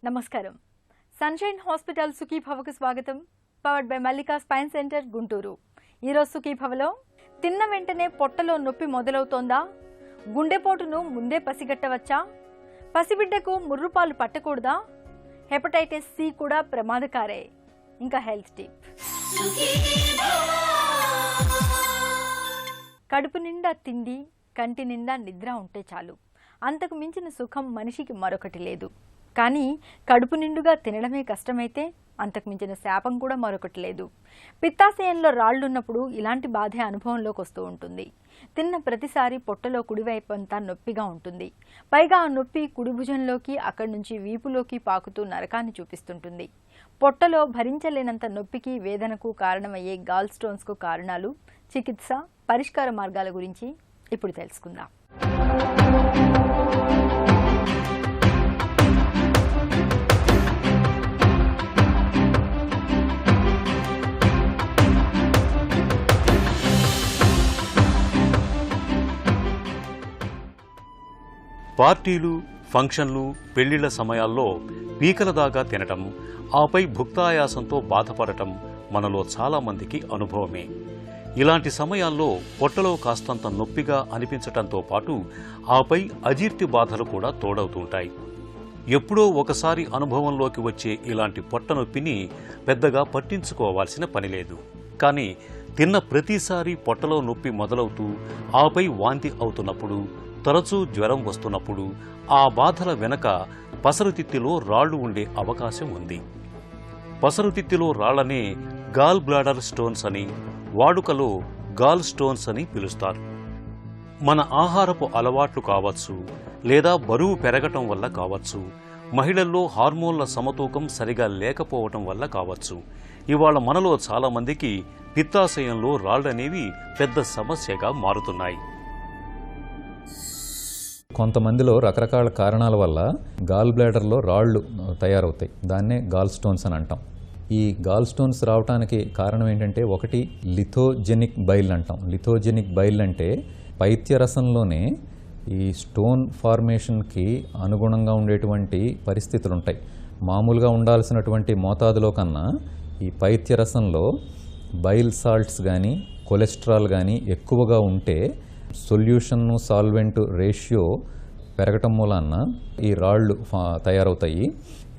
నమస్కారం. Sunshine hospital సుఖీభవకు స్వాగతం. Powered by Mallika spine centre Guntur. ఈరోజు సుఖీభవలో తిన్న వెంటనే పొట్టలో నొప్పి మొదలవుతోందా? గుండెపోటును ముందే పసిగట్టవచ్చా? పసిబిడ్డకు ముర్రుపాలు పట్టకూడదా? హెపటైటిస్ సి కూడా ప్రమాదకారే. ఇంకా హెల్త్ టిప్. కడుపు నిండా తిండి, కంటి నిండా నిద్ర ఉంటే చాలు. అంతకు మించిన సుఖం మనిషికి మరొకటి లేదు. కానీ కడుపు నిండుగా తినడమే కష్టమైతే అంతకు మించిన శాపం కూడా మరొకటి లేదు. పిత్తాశయంలో రాళ్లున్నప్పుడు ఇలాంటి బాధే అనుభవంలోకి వస్తూ ఉంటుంది. తిన్న ప్రతిసారి పొట్టలో కుడివైపు అంతా నొప్పిగా ఉంటుంది. పైగా ఆ నొప్పి కుడి భుజంలోకి, అక్కడి నుంచి వీపులోకి పాకుతూ నరకాన్ని చూపిస్తుంటుంది. పొట్టలో భరించలేనంత నొప్పికి, వేదనకు కారణమయ్యే గాల్ స్టోన్స్కు కారణాలు, చికిత్స, పరిష్కార మార్గాల గురించి ఇప్పుడు తెలుసుకుందాం. పార్టీలు, ఫంక్షన్లు, పెళ్లిళ్ల సమయాల్లో పీకల దాకా తినటం, ఆపై భుక్తాయాసంతో బాధపడటం మనలో చాలామందికి అనుభవమే. ఇలాంటి సమయాల్లో పొట్టలో కాస్తంత నొప్పిగా అనిపించటంతో పాటు ఆపై అజీర్తి బాధలు కూడా తోడవుతుంటాయి. ఎప్పుడో ఒకసారి అనుభవంలోకి వచ్చే ఇలాంటి పొట్ట నొప్పిని పెద్దగా పట్టించుకోవాల్సిన పనిలేదు. కానీ తిన్న ప్రతిసారి పొట్టలో నొప్పి మొదలవుతూ ఆపై వాంతి అవుతున్నప్పుడు, తరచూ జ్వరం వస్తున్నప్పుడు ఆ బాధల వెనక పసరుతిత్తిలో రాళ్లు ఉండే అవకాశం ఉంది. పసరుతిత్తిలో రాళ్లనే గాల్ బ్లాడర్ స్టోన్స్ అని, వాడుకలో గాల్ స్టోన్స్ అని పిలుస్తారు. మన ఆహారపు అలవాట్లు కావచ్చు, లేదా బరువు పెరగటం వల్ల కావచ్చు, మహిళల్లో హార్మోన్ల సమతూకం సరిగా లేకపోవటం వల్ల కావచ్చు, ఇవాళ మనలో చాలామందికి పిత్తాశయంలో రాళ్లనేవి పెద్ద సమస్యగా మారుతున్నాయి. కొంతమందిలో రకరకాల కారణాల వల్ల గాల్ బ్లాడర్లో రాళ్లు తయారవుతాయి. దాన్నే గాల్ స్టోన్స్ అని అంటాం. ఈ గాల్ స్టోన్స్ రావడానికి కారణం ఏంటంటే, ఒకటి లిథోజెనిక్ బైల్ అంటాం. లిథోజెనిక్ బైల్ అంటే పైత్యరసంలోనే ఈ స్టోన్ ఫార్మేషన్కి అనుగుణంగా ఉండేటువంటి పరిస్థితులు ఉంటాయి. మామూలుగా ఉండాల్సినటువంటి మోతాదులో కన్నా ఈ పైత్యరసంలో బైల్ సాల్ట్స్ కానీ, కొలెస్ట్రాల్ కానీ ఎక్కువగా ఉంటే సొల్యూషన్ సాల్వెంట్ రేషియో పెరగటం మూలాన ఈ రాళ్ళు తయారవుతాయి.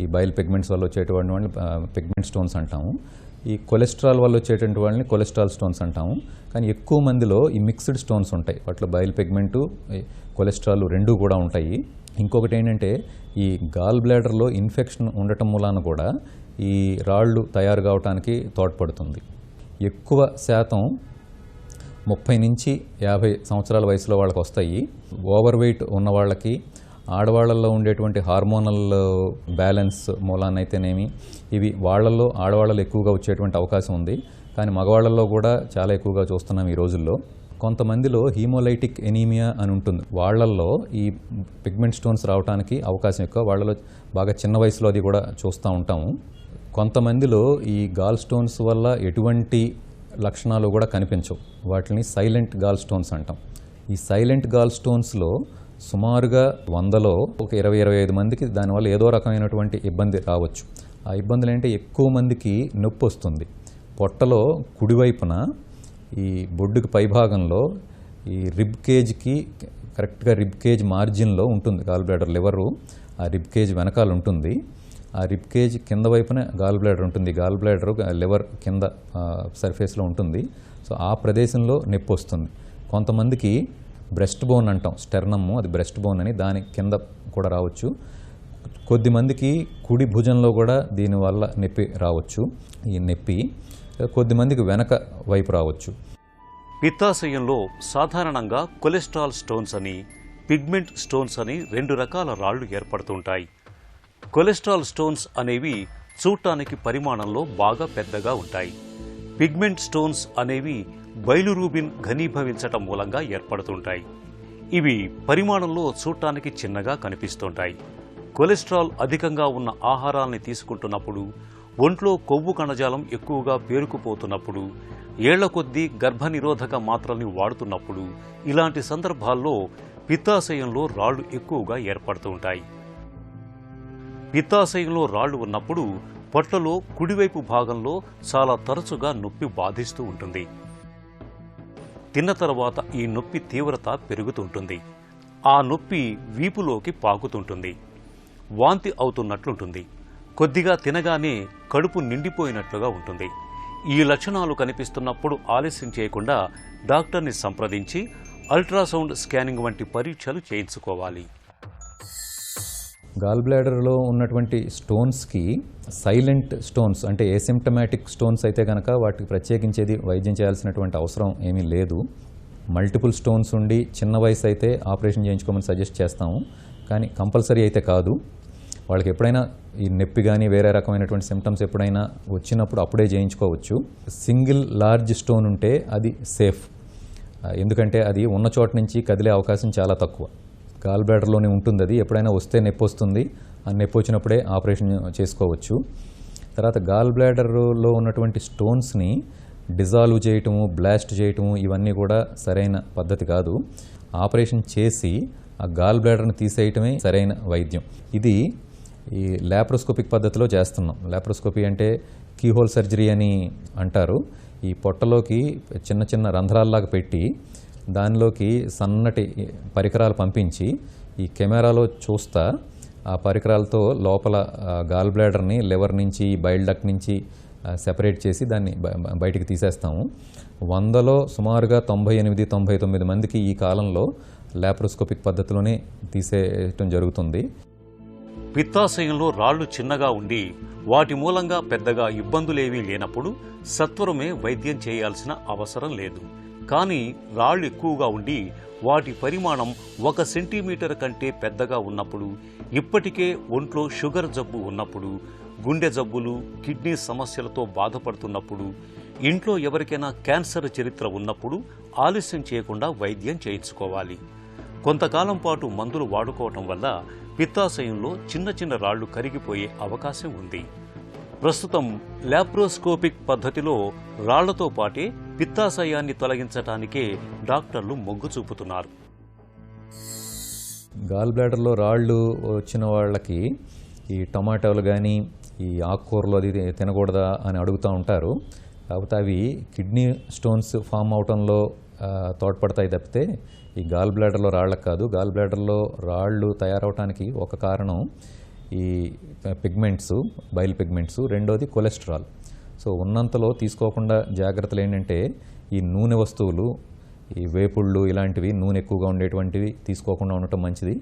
ఈ బైల్ పిగ్మెంట్స్ వల్ల వచ్చేటువంటి వాళ్ళని పిగ్మెంట్ స్టోన్స్ అంటాము. ఈ కొలెస్ట్రాల్ వల్ల వచ్చేటువంటి వాళ్ళని కొలెస్ట్రాల్ స్టోన్స్ అంటాము. కానీ ఎక్కువ మందిలో ఈ మిక్స్డ్ స్టోన్స్ ఉంటాయి. వాటిలో బైల్ పిగ్మెంటు, కొలెస్ట్రాల్ రెండూ కూడా ఉంటాయి. ఇంకొకటి ఏంటంటే, ఈ గాల్ బ్లాడర్లో ఇన్ఫెక్షన్ ఉండటం మూలాన కూడా ఈ రాళ్ళు తయారు కావడానికి తోడ్పడుతుంది. ఎక్కువ శాతం 30 నుంచి 50 సంవత్సరాల వయసులో వాళ్ళకి వస్తాయి. ఓవర్ వెయిట్ ఉన్న వాళ్ళకి, ఆడవాళ్లలో ఉండేటువంటి హార్మోనల్ బ్యాలెన్స్ మూలానైతేనేమి, ఇవి వాళ్లలో ఆడవాళ్ళలో ఎక్కువగా వచ్చేటువంటి అవకాశం ఉంది. కానీ మగవాళ్లలో కూడా చాలా ఎక్కువగా చూస్తున్నాం ఈ రోజుల్లో. కొంతమందిలో హీమోలైటిక్ ఎనీమియా అని ఉంటుంది. వాళ్లల్లో ఈ పిగ్మెంట్ స్టోన్స్ రావడానికి అవకాశం ఎక్కువ. వాళ్లలో బాగా చిన్న వయసులో అది కూడా చూస్తూ ఉంటాము. కొంతమందిలో ఈ గాల్ స్టోన్స్ వల్ల ఎటువంటి లక్షణాలు కూడా కనిపించవు. వాటిని సైలెంట్ గాల్ స్టోన్స్ అంటాం. ఈ సైలెంట్ గాల్ స్టోన్స్లో సుమారుగా 100లో ఒక 20-25 మందికి దానివల్ల ఏదో రకమైనటువంటి ఇబ్బంది రావచ్చు. ఆ ఇబ్బందులు ఏంటంటే, ఎక్కువ మందికి నొప్పి వస్తుంది. పొట్టలో కుడివైపున ఈ బొడ్డుకి పైభాగంలో ఈ రిబ్ కేజ్కి కరెక్ట్గా రిబ్ కేజ్ మార్జిన్లో ఉంటుంది గాల్ బ్లాడర్. లివరు ఆ రిబ్ కేజ్ వెనకాల ఉంటుంది. ఆ రిబ్ కేజ్ కింద వైపున గాల్ బ్లాడర్ ఉంటుంది. గాల్ బ్లాడర్ లివర్ కింద సర్ఫేస్లో ఉంటుంది. సో ఆ ప్రదేశంలో నొప్పి వస్తుంది. కొంతమందికి బ్రెస్ట్ బోన్ అంటాం, స్టెర్నమ్, అది బ్రెస్ట్ బోన్ అని, దాని కింద కూడా రావచ్చు. కొద్దిమందికి కుడి భుజంలో కూడా దీనివల్ల నొప్పి రావచ్చు. ఈ నొప్పి కొద్దిమందికి వెనక వైపు రావచ్చు. పిత్తాశయంలో సాధారణంగా కొలెస్ట్రాల్ స్టోన్స్ అని, పిగ్మెంట్ స్టోన్స్ అని 2 రకాల రాళ్లు ఏర్పడుతుంటాయి. కొలెస్ట్రాల్ స్టోన్స్ అనేవి చూడటానికి పరిమాణంలో బాగా పెద్దగా ఉంటాయి. పిగ్మెంట్ స్టోన్స్ అనేవి బైలురూబిన్ ఘనీభవించటం మూలంగా ఏర్పడుతుంటాయి. ఇవి పరిమాణంలో చూడటానికి చిన్నగా కనిపిస్తుంటాయి. కొలెస్ట్రాల్ అధికంగా ఉన్న ఆహారాల్ని తీసుకుంటున్నప్పుడు, ఒంట్లో కొవ్వు కణజాలం ఎక్కువగా పేరుకుపోతున్నప్పుడు, ఏళ్ల కొద్దీ గర్భనిరోధక మాత్రల్ని వాడుతున్నప్పుడు, ఇలాంటి సందర్భాల్లో పిత్తాశయంలో రాళ్లు ఎక్కువగా ఏర్పడుతుంటాయి. పిత్తాశయంలో రాళ్లు ఉన్నప్పుడు పొట్టలో కుడివైపు భాగంలో చాలా తరచుగా నొప్పి బాధిస్తూ ఉంటుంది. తిన్న తర్వాత ఈ నొప్పి తీవ్రత పెరుగుతుంటుంది. ఆ నొప్పి వీపులోకి పాకుతుంటుంది. వాంతి అవుతున్నట్లుంటుంది. కొద్దిగా తినగానే కడుపు నిండిపోయినట్లుగా ఉంటుంది. ఈ లక్షణాలు కనిపిస్తున్నప్పుడు ఆలస్యం చేయకుండా డాక్టర్ని సంప్రదించి అల్ట్రాసౌండ్ స్కానింగ్ వంటి పరీక్షలు చేయించుకోవాలి. గాల్ బ్లాడర్లో ఉన్నటువంటి స్టోన్స్కి సైలెంట్ స్టోన్స్ అంటే ఏసిమ్టమాటిక్ స్టోన్స్ అయితే కనుక వాటికి ప్రత్యేకించేది వైద్యం చేయాల్సినటువంటి అవసరం ఏమీ లేదు. మల్టిపుల్ స్టోన్స్ ఉండి చిన్న వయసు అయితే ఆపరేషన్ చేయించుకోమని సజెస్ట్ చేస్తాము, కానీ కంపల్సరీ అయితే కాదు. వాళ్ళకి ఎప్పుడైనా ఈ నొప్పి కానీ వేరే రకమైనటువంటి సిమ్టమ్స్ ఎప్పుడైనా వచ్చినప్పుడు అప్పుడే చేయించుకోవచ్చు. సింగిల్ లార్జ్ స్టోన్ ఉంటే అది సేఫ్, ఎందుకంటే అది ఉన్న చోట నుంచి కదిలే అవకాశం చాలా తక్కువ. గాల్ బ్లాడర్లోనే ఉంటుంది. అది ఎప్పుడైనా వస్తే నొప్పి వస్తుంది, ఆ నొప్పి వచ్చినప్పుడే ఆపరేషన్ చేసుకోవచ్చు. తర్వాత గాల్ బ్లాడర్లో ఉన్నటువంటి స్టోన్స్ని డిజాల్వ్ చేయటము, బ్లాస్ట్ చేయటము ఇవన్నీ కూడా సరైన పద్ధతి కాదు. ఆపరేషన్ చేసి ఆ గాల్ బ్లాడర్ని తీసేయటమే సరైన వైద్యం. ఇది ఈ లాప్రోస్కోపిక్ పద్ధతిలో చేస్తున్నాం. లాప్రోస్కోపీ అంటే కీహోల్ సర్జరీ అని అంటారు. ఈ పొట్టలోకి చిన్న చిన్న రంధ్రాల్లాగా పెట్టి దానిలోకి సన్నటి పరికరాలు పంపించి ఈ కెమెరాలో చూస్తా ఆ పరికరాలతో లోపల గాల్ బ్లాడర్ని లివర్ నుంచి బైల్ డక్ట్ నుంచి సెపరేట్ చేసి దాన్ని బయటికి తీసేస్తాము. 100లో సుమారుగా 98-99 మందికి ఈ కాలంలో లాప్రోస్కోపిక్ పద్ధతిలోనే తీసేయటం జరుగుతుంది. పిత్తాశయంలో రాళ్లు చిన్నగా ఉండి వాటి మూలంగా పెద్దగా ఇబ్బందులేవీ లేనప్పుడు సత్వరమే వైద్యం చేయాల్సిన అవసరం లేదు. కానీ రాళ్లు ఎక్కువగా ఉండి వాటి పరిమాణం 1 సెంటీమీటర్ కంటే పెద్దగా ఉన్నప్పుడు, ఇప్పటికే ఒంట్లో షుగర్ జబ్బు ఉన్నప్పుడు, గుండె జబ్బులు, కిడ్నీ సమస్యలతో బాధపడుతున్నప్పుడు, ఇంట్లో ఎవరికైనా క్యాన్సర్ చరిత్ర ఉన్నప్పుడు ఆలస్యం చేయకుండా వైద్యం చేయించుకోవాలి. కొంతకాలం పాటు మందులు వాడుకోవటం వల్ల పిత్తాశయంలో చిన్న చిన్న రాళ్లు కరిగిపోయే అవకాశం ఉంది. ప్రస్తుతం లాప్రోస్కోపిక్ పద్ధతిలో రాళ్లతో పాటే పిత్తాశయాన్ని తొలగించటానికే డాక్టర్లు మొగ్గు చూపుతున్నారు. గాల్ బ్లాడర్లో రాళ్ళు వచ్చిన వాళ్ళకి ఈ టమాటాలు కానీ ఈ ఆకుకూరలు అది తినకూడదా అని అడుగుతూ ఉంటారు. కాకపోతే అవి కిడ్నీ స్టోన్స్ ఫామ్ అవటంలో తోడ్పడతాయి తప్పితే ఈ గాల్ బ్లాడర్లో రాళ్ళకు కాదు. గాల్ బ్లాడర్లో రాళ్ళు తయారవటానికి ఒక కారణం ఈ పిగ్మెంట్స్, బైల్ పిగ్మెంట్స్, రెండోది కొలెస్ట్రాల్. సో ఉన్నంతలో తీసుకోకుండా జాగ్రత్తలు ఏంటంటే ఈ నూనె వస్తువులు, ఈ వేపుళ్ళు ఇలాంటివి నూనె ఎక్కువగా ఉండేటువంటివి తీసుకోకుండా ఉండటం మంచిది.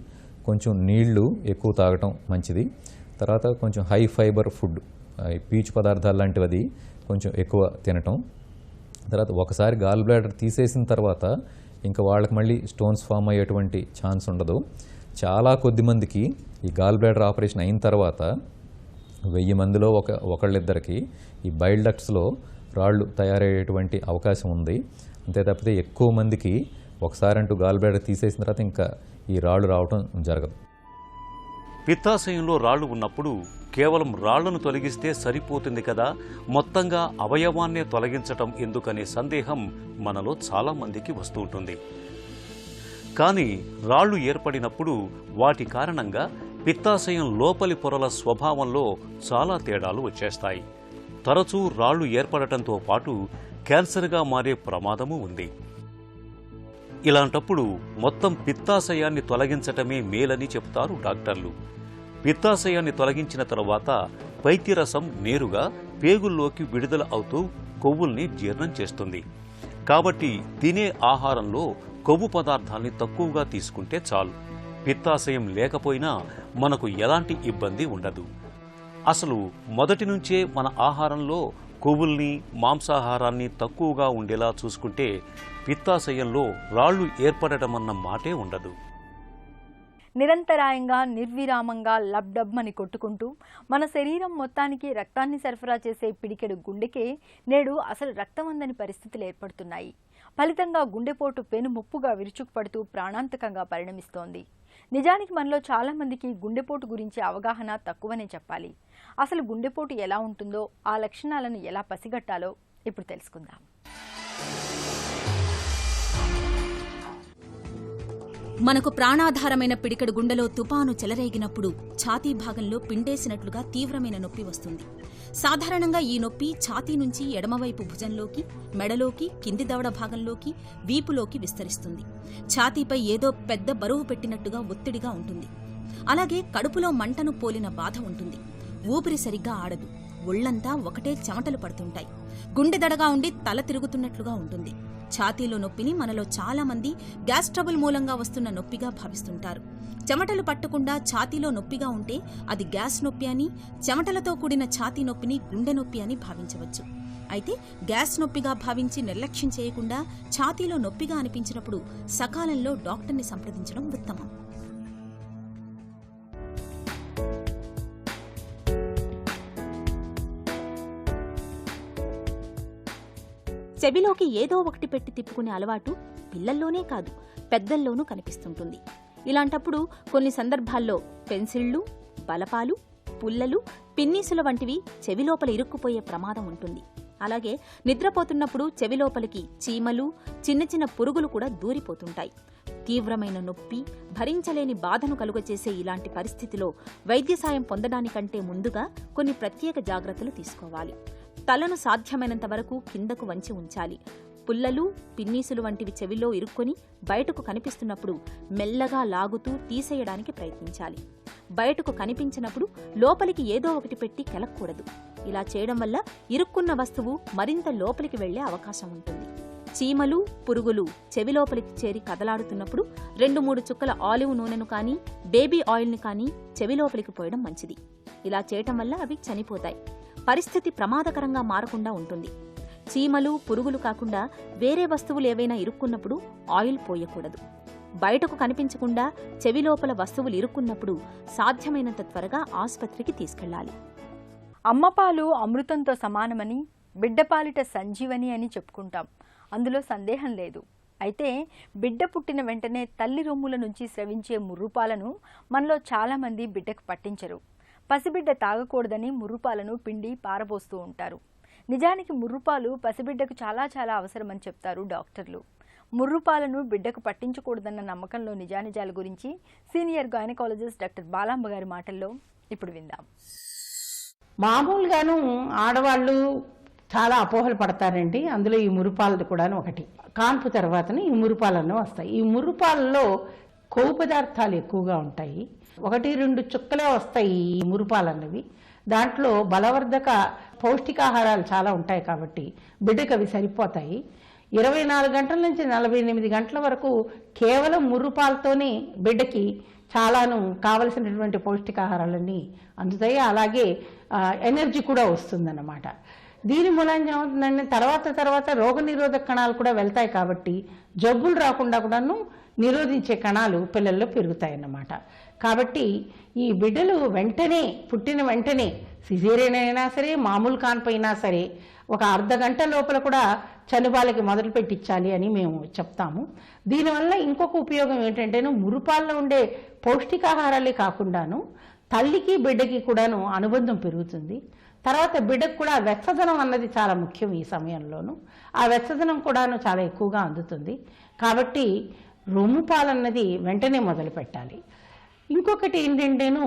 కొంచెం నీళ్లు ఎక్కువ తాగటం మంచిది. తర్వాత కొంచెం హై ఫైబర్ ఫుడ్, పీచు పదార్థాలు లాంటివి కొంచెం ఎక్కువ తినటం. తర్వాత ఒకసారి గాల్ బ్లాడర్ తీసేసిన తర్వాత ఇంకా వాళ్ళకి మళ్ళీ స్టోన్స్ ఫామ్ అయ్యేటువంటి ఛాన్స్ ఉండదు. చాలా కొద్ది మందికి ఈ గాల్ బ్లాడర్ ఆపరేషన్ అయిన తర్వాత 1000 మందిలో ఒకళ్ళిద్దరికి ఈ బైల్ డక్ట్స్లో రాళ్ళు తయారయ్యేటువంటి అవకాశం ఉంది. అంతే తప్పితే ఎక్కువ మందికి ఒకసారి అంటూ గాల్ బ్లాడర్ తీసేసిన తర్వాత ఇంకా ఈ రాళ్ళు రావటం జరగదు. పిత్తాశయంలో రాళ్లు ఉన్నప్పుడు కేవలం రాళ్లను తొలగిస్తే సరిపోతుంది కదా, మొత్తంగా అవయవాన్నే తొలగించటం ఎందుకనే సందేహం మనలో చాలా మందికి వస్తూ ఉంటుంది. కానీ రాళ్లు ఏర్పడినప్పుడు వాటి కారణంగా పిత్తాశయం లోపలి పొరల స్వభావంలో చాలా తేడాలు వచ్చేస్తాయి. తరచూ రాళ్లు ఏర్పడటంతో పాటు క్యాన్సర్గా మారే ప్రమాదము ఉంది. ఇలాంటప్పుడు మొత్తం పిత్తాశయాన్ని తొలగించటమే మేలని చెప్తారు డాక్టర్లు. పిత్తాశయాన్ని తొలగించిన తరువాత పైత్యరసం నేరుగా పేగుల్లోకి విడుదల అవుతూ కొవ్వుల్ని జీర్ణం చేస్తుంది. కాబట్టి తినే ఆహారంలో కొవ్వు పదార్థాల్ని తక్కువగా తీసుకుంటే చాలు. పిత్తాశయం లేకపోయినా మనకు ఎలాంటి ఇబ్బంది ఉండదు. అసలు మొదటి నుంచే మన ఆహారంలో కొవ్వుల్ని, మాంసాహారాన్ని తక్కువగా ఉండేలా చూసుకుంటే పిత్తాశయంలో రాళ్లు ఏర్పడటమన్న మాటే ఉండదు. నిరంతరాయంగా నిర్విరామంగా లబ్డబ్మని కొట్టుకుంటూ మన శరీరం మొత్తానికి రక్తాన్ని సరఫరా చేసే పిడికెడు గుండెకే నేడు అసలు రక్తం అందని పరిస్థితులు ఏర్పడుతున్నాయి. ఫలితంగా గుండెపోటు పెను ముప్పుగా విరుచుకుపడుతూ ప్రాణాంతకంగా పరిణమిస్తోంది. నిజానికి మనలో చాలా మందికి గుండెపోటు గురించి అవగాహన తక్కువనే చెప్పాలి. అసలు గుండెపోటు ఎలా ఉంటుందో, ఆ లక్షణాలను ఎలా పసిగట్టాలో ఇప్పుడు తెలుసుకుందాం. మనకు ప్రాణాధారమైన పిడికెడు గుండెలో తుపాను చెలరేగినప్పుడు ఛాతీ భాగంలో పిండేసినట్లుగా తీవ్రమైన నొప్పి వస్తుంది. సాధారణంగా ఈ నొప్పి ఛాతీ నుంచి ఎడమవైపు భుజంలోకి, మెడలోకి, కింది దవడ భాగంలోకి, వీపులోకి విస్తరిస్తుంది. ఛాతీపై ఏదో పెద్ద బరువు పెట్టినట్టుగా ఒత్తిడిగా ఉంటుంది. అలాగే కడుపులో మంటను పోలిన బాధ ఉంటుంది. ఊపిరి సరిగ్గా ఆడదు. ఒళ్లంతా ఒకటే చెమటలు పడుతుంటాయి. గుండె దడగా ఉండి తల తిరుగుతున్నట్లుగా ఉంటుంది. ఛాతీలో నొప్పిని మనలో చాలా మంది గ్యాస్ ట్రబుల్ మూలంగా వస్తున్న నొప్పిగా భావిస్తుంటారు. చెమటలు పట్టకుండా ఛాతీలో నొప్పిగా ఉంటే అది గ్యాస్ నొప్పి అని, చెమటలతో కూడిన ఛాతీ నొప్పిని గుండె నొప్పి అని భావించవచ్చు. అయితే గ్యాస్ నొప్పిగా భావించి నిర్లక్ష్యం చేయకుండా ఛాతీలో నొప్పిగా అనిపించినప్పుడు సకాలంలో డాక్టర్ని సంప్రదించడం ఉత్తమం. చెవిలోకి ఏదో ఒకటి పెట్టి తిప్పుకునే అలవాటు పిల్లల్లోనే కాదు, పెద్దల్లోనూ కనిపిస్తుంటుంది. ఇలాంటప్పుడు కొన్ని సందర్భాల్లో పెన్సిళ్లు, బలపాలు, పుల్లలు, పిన్నీసుల వంటివి చెవిలోపల ఇరుక్కుపోయే ప్రమాదం ఉంటుంది. అలాగే నిద్రపోతున్నప్పుడు చెవిలోపలికి చీమలు, చిన్న చిన్న పురుగులు కూడా దూరిపోతుంటాయి. తీవ్రమైన నొప్పి, భరించలేని బాధను కలుగచేసే ఇలాంటి పరిస్థితిలో వైద్య సాయం పొందడానికంటే ముందుగా కొన్ని ప్రత్యేక జాగ్రత్తలు తీసుకోవాలి. తలను సాధ్యమైనంత వరకు కిందకు వంచి ఉంచాలి. పుల్లలు, పిన్నీసులు వంటివి చెవిలో ఇరుక్కొని బయటకు కనిపిస్తున్నప్పుడు మెల్లగా లాగుతూ తీసేయడానికి ప్రయత్నించాలి. బయటకు కనిపించినప్పుడు లోపలికి ఏదో ఒకటి పెట్టి కెలక్కూడదు. ఇలా చేయడం వల్ల ఇరుక్కున్న వస్తువు మరింత లోపలికి వెళ్లే అవకాశం ఉంటుంది. చీమలు, పురుగులు చెవిలోపలికి చేరి కదలాడుతున్నప్పుడు 2-3 చుక్కల ఆలివ్ నూనెను కానీ, బేబీ ఆయిల్ని కానీ చెవిలోపలికి పోయడం మంచిది. ఇలా చేయటం వల్ల అవి చనిపోతాయి. పరిస్థితి ప్రమాదకరంగా మారకుండా ఉంటుంది. చీమలు, పురుగులు కాకుండా వేరే వస్తువులు ఏవైనా ఇరుక్కున్నప్పుడు ఆయిల్ పోయకూడదు. బయటకు కనిపించకుండా చెవిలోపల వస్తువులు ఇరుక్కున్నప్పుడు సాధ్యమైనంత త్వరగా ఆసుపత్రికి తీసుకెళ్లాలి. అమ్మపాలు అమృతంతో సమానమని, బిడ్డపాలిట సంజీవని అని చెప్పుకుంటాం. అందులో సందేహం లేదు. అయితే బిడ్డ పుట్టిన వెంటనే తల్లి రొమ్ముల నుంచి స్రవించే ముర్రుపాలను మనలో చాలామంది బిడ్డకు పట్టించరు. పసిబిడ్డ తాగకూడదని ముర్రుపాలను పిండి పారబోస్తూ ఉంటారు. నిజానికి ముర్రుపాలు పసిబిడ్డకు చాలా చాలా అవసరమని చెప్తారు డాక్టర్లు. ముర్రుపాలను బిడ్డకు పట్టించకూడదన్న నమ్మకంలో నిజానిజాల గురించి సీనియర్ గైనకాలజిస్ట్ డాక్టర్ బాలాంబ గారి మాటల్లో ఇప్పుడు విందాం. మామూలుగాను ఆడవాళ్ళు చాలా అపోహలు పడతారండి. అందులో ఈ మురుపాలది కూడా ఒకటి. కాన్పు తర్వాతనే ఈ మురుపాలన్నీ వస్తాయి. ఈ మురుపాలలో కొవ్వు పదార్థాలు ఎక్కువగా ఉంటాయి. 1-2 చుక్కలే వస్తాయి ఈ మురుపాలన్నవి. దాంట్లో బలవర్ధక పౌష్టికాహారాలు చాలా ఉంటాయి కాబట్టి బిడ్డకు అవి సరిపోతాయి. 24 గంటల నుంచి 48 గంటల వరకు కేవలం ముర్రుపాలతోనే బిడ్డకి చాలాను కావలసినటువంటి పౌష్టికాహారాలన్నీ అందుతాయి. అలాగే ఎనర్జీ కూడా వస్తుందన్నమాట. దీని మూలంగా ఏమవుతుందంటే తర్వాత రోగనిరోధక కణాలు కూడా వెళ్తాయి కాబట్టి జబ్బులు రాకుండా కూడాను నిరోధించే కణాలు పిల్లల్లో పెరుగుతాయన్నమాట. కాబట్టి ఈ బిడ్డలు వెంటనే పుట్టిన వెంటనే సిజేరియన్ అయినా సరే, మామూలు కాన్పు అయినా సరే, ఒక అర్ధగంట లోపల కూడా చనుబాలకి మొదలు పెట్టించాలి అని మేము చెప్తాము. దీనివల్ల ఇంకొక ఉపయోగం ఏంటంటే మురుపాల్లో ఉండే పౌష్టికాహారాలే కాకుండాను తల్లికి బిడ్డకి కూడాను అనుబంధం పెరుగుతుంది. తర్వాత బిడ్డకు కూడా వెచ్చదనం అన్నది చాలా ముఖ్యం. ఈ సమయంలోనూ ఆ వెచ్చదనం కూడాను చాలా ఎక్కువగా అందుతుంది. కాబట్టి రొమ్ము పాలన్నది వెంటనే మొదలు పెట్టాలి. ఇంకొకటి ఏంటంటేను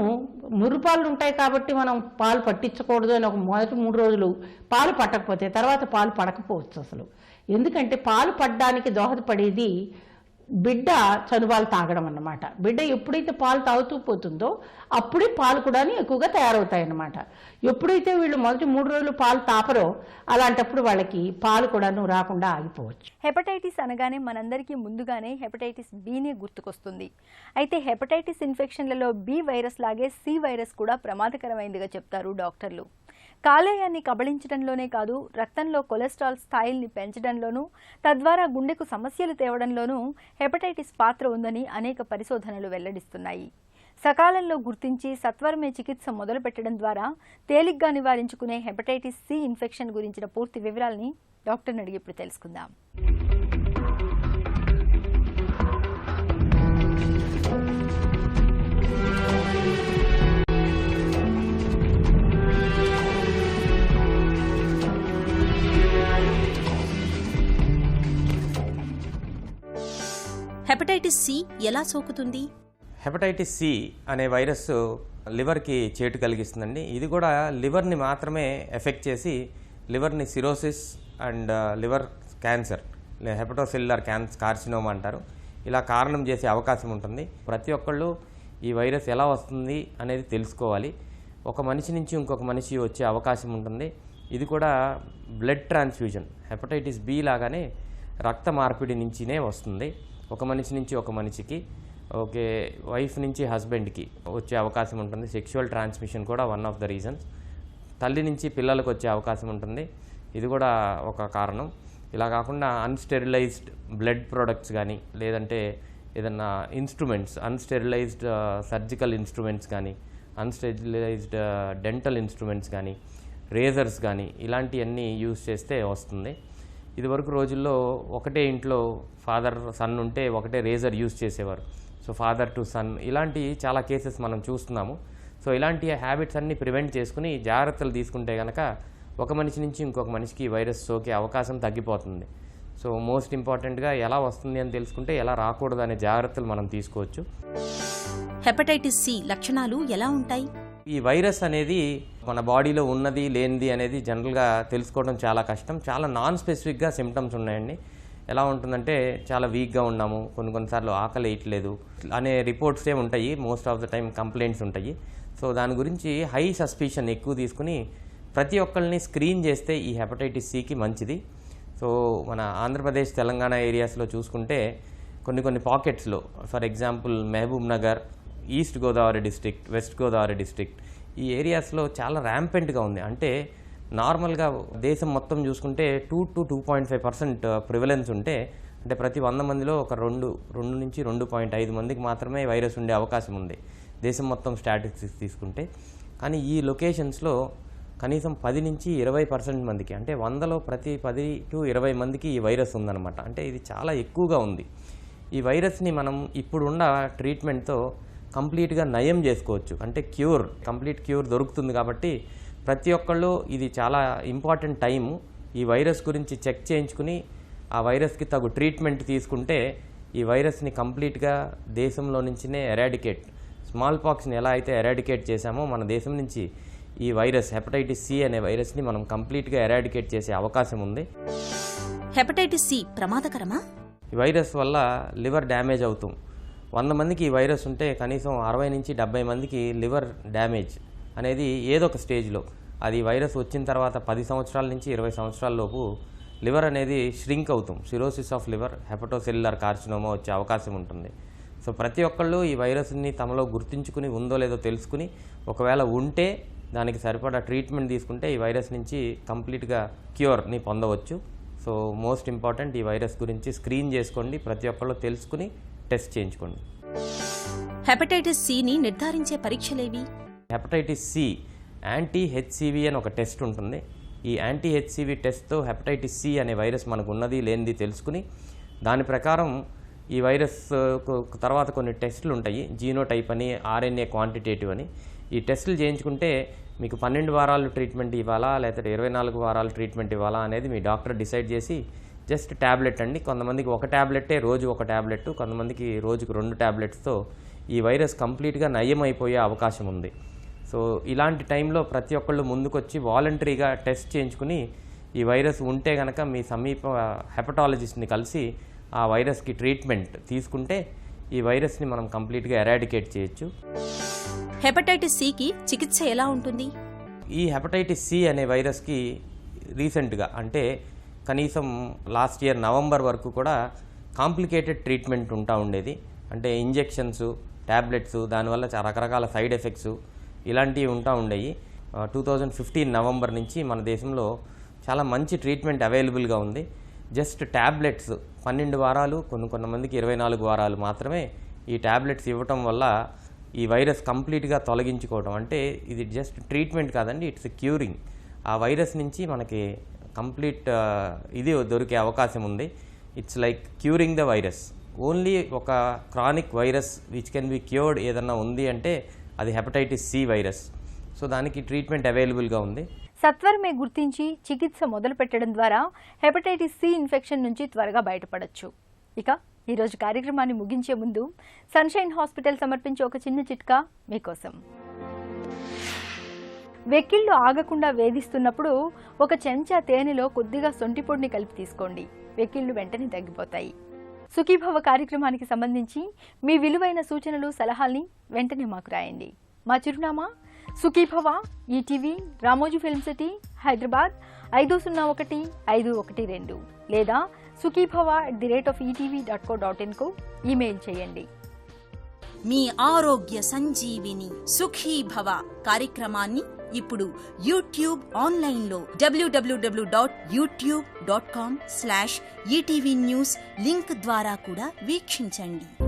మురుపాలు ఉంటాయి కాబట్టి మనం పాలు పట్టించకూడదు అని ఒక మొదటి 3 రోజులు పాలు పట్టకపోతే తర్వాత పాలు పడకపోవచ్చు అసలు. ఎందుకంటే పాలు పడడానికి దోహదపడేది బిడ్డ చనుబాలు తాగడం అన్నమాట. బిడ్డ ఎప్పుడైతే పాలు తాగుతూ పోతుందో అప్పుడే పాలు కూడా ఎక్కువగా తయారవుతాయన్నమాట. ఎప్పుడైతే వీళ్ళు మొదటి 3 రోజులు పాలు తాపరో అలాంటప్పుడు వాళ్ళకి పాలు కూడాను రాకుండా ఆగిపోవచ్చు. హెపటైటిస్ అనగానే మనందరికీ ముందుగానే హెపటైటిస్ బినే గుర్తుకొస్తుంది. అయితే హెపటైటిస్ ఇన్ఫెక్షన్లలో బి వైరస్ లాగే సి వైరస్ కూడా ప్రమాదకరమైందిగా చెప్తారు డాక్టర్లు. కాలేయాన్ని కబళించడంలోనే కాదు, రక్తంలో కొలెస్ట్రాల్ స్థాయిల్ని పెంచడంలోనూ, తద్వారా గుండెకు సమస్యలు తేవడంలోనూ హెపటైటిస్ పాత్ర ఉందని అనేక పరిశోధనలు వెల్లడిస్తున్నాయి. సకాలంలో గుర్తించి సత్వరమే చికిత్స మొదలుపెట్టడం ద్వారా తేలిగ్గా నివారించుకునే హెపటైటిస్ సి ఇన్ఫెక్షన్ గురించిన పూర్తి వివరాలని డాక్టర్ని అడిగి ఇప్పుడు తెలుసుకుందాం. హెపటైటిస్ సి ఎలా సోకుతుంది? హెపటైటిస్ సి అనే వైరస్ లివర్కి చేటు కలిగిస్తుందండి. ఇది కూడా లివర్ని మాత్రమే ఎఫెక్ట్ చేసి లివర్ని cirrhosis and liver cancer, hepatocellular carcinoma అంటారు, ఇలా కారణం చేసే అవకాశం ఉంటుంది. ప్రతి ఒక్కళ్ళు ఈ వైరస్ ఎలా వస్తుంది అనేది తెలుసుకోవాలి. ఒక మనిషి నుంచి ఇంకొక మనిషి వచ్చే అవకాశం ఉంటుంది. ఇది కూడా బ్లడ్ ట్రాన్స్ఫ్యూజన్, హెపటైటిస్ బి లాగానే రక్త మార్పిడి నుంచినే వస్తుంది. ఒక మనిషి నుంచి ఒక మనిషికి, ఓకే, వైఫ్ నుంచి హస్బెండ్కి వచ్చే అవకాశం ఉంటుంది. సెక్షువల్ ట్రాన్స్మిషన్ కూడా వన్ ఆఫ్ ద రీజన్స్. తల్లి నుంచి పిల్లలకు వచ్చే అవకాశం ఉంటుంది, ఇది కూడా ఒక కారణం. ఇలా కాకుండా అన్స్టెరిలైజ్డ్ బ్లడ్ ప్రోడక్ట్స్ కానీ, లేదంటే ఏదన్నా ఇన్స్ట్రుమెంట్స్, అన్స్టెరిలైజ్డ్ సర్జికల్ ఇన్స్ట్రుమెంట్స్ కానీ, అన్స్టెరిలైజ్డ్ డెంటల్ ఇన్స్ట్రుమెంట్స్ కానీ, రేజర్స్ కానీ, ఇలాంటివన్నీ యూజ్ చేస్తే వస్తుంది. ఇదివరకు రోజుల్లో ఒకటే ఇంట్లో ఫాదర్ సన్ ఉంటే ఒకటే రేజర్ యూజ్ చేసేవారు. సో ఫాదర్ టు సన్, ఇలాంటి చాలా కేసెస్ మనం చూస్తున్నాము. సో ఇలాంటి హ్యాబిట్స్ అన్నీ ప్రివెంట్ చేసుకుని జాగ్రత్తలు తీసుకుంటే కనుక ఒక మనిషి నుంచి ఇంకొక మనిషికి వైరస్ సోకే అవకాశం తగ్గిపోతుంది. సో మోస్ట్ ఇంపార్టెంట్గా ఎలా వస్తుంది అని తెలుసుకుంటే ఎలా రాకూడదు అనే జాగ్రత్తలు మనం తీసుకోవచ్చు. హెపటైటిస్ సి లక్షణాలు ఎలా ఉంటాయి? ఈ వైరస్ అనేది మన బాడీలో ఉన్నది లేనిది అనేది జనరల్గా తెలుసుకోవడం చాలా కష్టం. చాలా నాన్ స్పెసిఫిక్గా సిమ్టమ్స్ ఉన్నాయండి. ఎలా ఉంటుందంటే చాలా వీక్గా ఉన్నాము, కొన్నిసార్లు ఆకలి వేయట్లేదు అనే రిపోర్ట్సే ఉంటాయి. Most of the time complaints ఉంటాయి. సో దాని గురించి హై సస్పిషన్ ఎక్కువ తీసుకుని ప్రతి ఒక్కరిని స్క్రీన్ చేస్తే ఈ హెపటైటిస్ సికి మంచిది. సో మన ఆంధ్రప్రదేశ్, తెలంగాణ ఏరియాస్లో చూసుకుంటే కొన్ని పాకెట్స్లో, for example Mahabubnagar, east Godavari district, west Godavari district, ఈ ఏరియాస్లో చాలా ర్యాంపెంట్గా ఉంది. అంటే నార్మల్గా దేశం మొత్తం చూసుకుంటే 2 to 2.5% ప్రివలెన్స్ ఉంటే, అంటే ప్రతి 100 మందిలో ఒక 2 నుంచి 2.5 మందికి మాత్రమే వైరస్ ఉండే అవకాశం ఉంది దేశం మొత్తం స్టాటిస్టిక్స్ తీసుకుంటే. కానీ ఈ లొకేషన్స్లో కనీసం 10 నుంచి 20% మందికి, అంటే 100లో ప్రతి 10 to 20 మందికి ఈ వైరస్ ఉందన్నమాట. అంటే ఇది చాలా ఎక్కువగా ఉంది. ఈ వైరస్ని మనం ఇప్పుడున్న ట్రీట్మెంట్తో కంప్లీట్గా నయం చేసుకోవచ్చు. అంటే కంప్లీట్ క్యూర్ దొరుకుతుంది. కాబట్టి ప్రతి ఒక్కళ్ళు ఇది చాలా ఇంపార్టెంట్ టైము. ఈ వైరస్ గురించి చెక్ చేయించుకుని ఆ వైరస్కి తగు ట్రీట్మెంట్ తీసుకుంటే ఈ వైరస్ని కంప్లీట్గా దేశంలో నుంచినే ఎరాడికేట్, స్మాల్ పాక్స్ని ఎలా అయితే ఎరాడికేట్ చేశామో మన దేశం నుంచి ఈ వైరస్ హెపటైటిస్ సి అనే వైరస్ని మనం కంప్లీట్గా ఎరాడికేట్ చేసే అవకాశం ఉంది. హెపటైటిస్ సి ప్రమాదకరమా? ఈ వైరస్ వల్ల లివర్ డ్యామేజ్ అవుతాం. 100 మందికి ఈ వైరస్ ఉంటే కనీసం 60 నుంచి 70 మందికి లివర్ డ్యామేజ్ అనేది ఏదో ఒక స్టేజ్లో, అది వైరస్ వచ్చిన తర్వాత 10 సంవత్సరాల నుంచి 20 సంవత్సరాల లోపు లివర్ అనేది ష్రింక్ అవుతాం. సిరోసిస్ ఆఫ్ లివర్, హెపటోసెల్యులర్ కార్సినోమా వచ్చే అవకాశం ఉంటుంది. సో ప్రతి ఒక్కళ్ళు ఈ వైరస్ని తమలో గుర్తించుకుని ఉందో లేదో తెలుసుకుని, ఒకవేళ ఉంటే దానికి సరిపడా ట్రీట్మెంట్ తీసుకుంటే ఈ వైరస్ నుంచి కంప్లీట్గా క్యూర్ని పొందవచ్చు. సో మోస్ట్ ఇంపార్టెంట్, ఈ వైరస్ గురించి స్క్రీన్ చేసుకోండి, ప్రతి ఒక్కళ్ళు తెలుసుకుని టెస్ట్ చేయించుకోండి. హెపటైటిస్ సిని నిర్ధారించే పరీక్షలేవి? హెపటైటిస్ సి యాంటీ హెచ్సివి అని ఒక టెస్ట్ ఉంటుంది. ఈ యాంటీ హెచ్సివి టెస్ట్తో హెపటైటిస్ సి అనే వైరస్ మనకు ఉన్నది లేనిది తెలుసుకుని, దాని ప్రకారం ఈ వైరస్ తర్వాత కొన్ని టెస్టులు ఉంటాయి, జీనోటైప్ అని, ఆర్ఎన్ఏ క్వాంటిటేటివ్ అని. ఈ టెస్టులు చేయించుకుంటే మీకు 12 వారాలు ట్రీట్మెంట్ ఇవ్వాలా లేకపోతే 24 వారాలు ట్రీట్మెంట్ ఇవ్వాలా అనేది మీ డాక్టర్ డిసైడ్ చేసి, జస్ట్ ట్యాబ్లెట్ అండి, కొంతమందికి ఒక ట్యాబ్లెట్టే, రోజు ఒక ట్యాబ్లెట్, కొంతమందికి రోజుకు 2 ట్యాబ్లెట్స్తో ఈ వైరస్ కంప్లీట్గా నయం అయిపోయే అవకాశం ఉంది. సో ఇలాంటి టైంలో ప్రతి ఒక్కళ్ళు ముందుకొచ్చి వాలంటరీగా టెస్ట్ చేయించుకుని ఈ వైరస్ ఉంటే కనుక మీ సమీప హెపటాలజిస్ట్ని కలిసి ఆ వైరస్కి ట్రీట్మెంట్ తీసుకుంటే ఈ వైరస్ని మనం కంప్లీట్గా ఎరాడికేట్ చేయొచ్చు. హెపటైటిస్ సికి చికిత్స ఎలా ఉంటుంది? ఈ హెపటైటిస్ సి అనే వైరస్కి రీసెంట్గా, అంటే కనీసం లాస్ట్ ఇయర్ నవంబర్ వరకు కూడా కాంప్లికేటెడ్ ట్రీట్మెంట్ ఉండేది. అంటే ఇంజెక్షన్స్, ట్యాబ్లెట్స్, దానివల్ల రకరకాల సైడ్ ఎఫెక్ట్స్ ఇలాంటివి ఉండేవి. 2015 నవంబర్ నుంచి మన దేశంలో చాలా మంచి ట్రీట్మెంట్ అవైలబుల్గా ఉంది. జస్ట్ ట్యాబ్లెట్స్ 12 వారాలు, కొంతమందికి 24 వారాలు మాత్రమే ఈ ట్యాబ్లెట్స్ ఇవ్వటం వల్ల ఈ వైరస్ కంప్లీట్గా తొలగించుకోవడం. అంటే ఇది జస్ట్ ట్రీట్మెంట్ కాదండి, ఇట్స్ క్యూరింగ్. ఆ వైరస్ నుంచి మనకి కంప్లీట్ ఇది దొరికే అవకాశం ఉంది. It's like curing the virus. Only ఒక chronic virus which can be cured ఏదన్నా ఉంది అంటే అది హెపటైటిస్ సి వైరస్. సో దానికి ట్రీట్మెంట్ అవైలబుల్గా ఉంది. సత్వరమే గుర్తించి చికిత్స మొదలు పెట్టడం ద్వారా హెపటైటిస్ సి ఇన్ఫెక్షన్ నుంచి త్వరగా బయటపడవచ్చు. ఇక ఈరోజు కార్యక్రమాన్ని ముగించే ముందు సన్షైన్ హాస్పిటల్ సమర్పించే ఒక చిన్న చిట్కా మీకోసం. వెక్కిళ్ళు ఆగకుండా వేధిస్తున్నప్పుడు ఒక చెంచా తేనెలో కొద్దిగా సొంటి పొడిని కలిపి తీసుకోండి. వెక్కిళ్ళు వెంటనే తగ్గిపోతాయి. సుఖీభవ కార్యక్రమానికి సంబంధించి మీ విలువైన సూచనలు, సలహాల్ని వెంటనే మాకు రాయండి. మా చిరునామా Sukhibhava, ETV, Ramoji film city, Hyderabad 501512 లేదా sukhibhava@etv.co.in కు ఈమెయిల్ చేయండి. మీ ఆరోగ్య సంజీవిని సుఖీభవ కార్యక్రమాన్ని ఇప్పుడు యూట్యూబ్ ఆన్లైన్లో www.youtube.com/etv news లింక్ ద్వారా కూడా వీక్షించండి.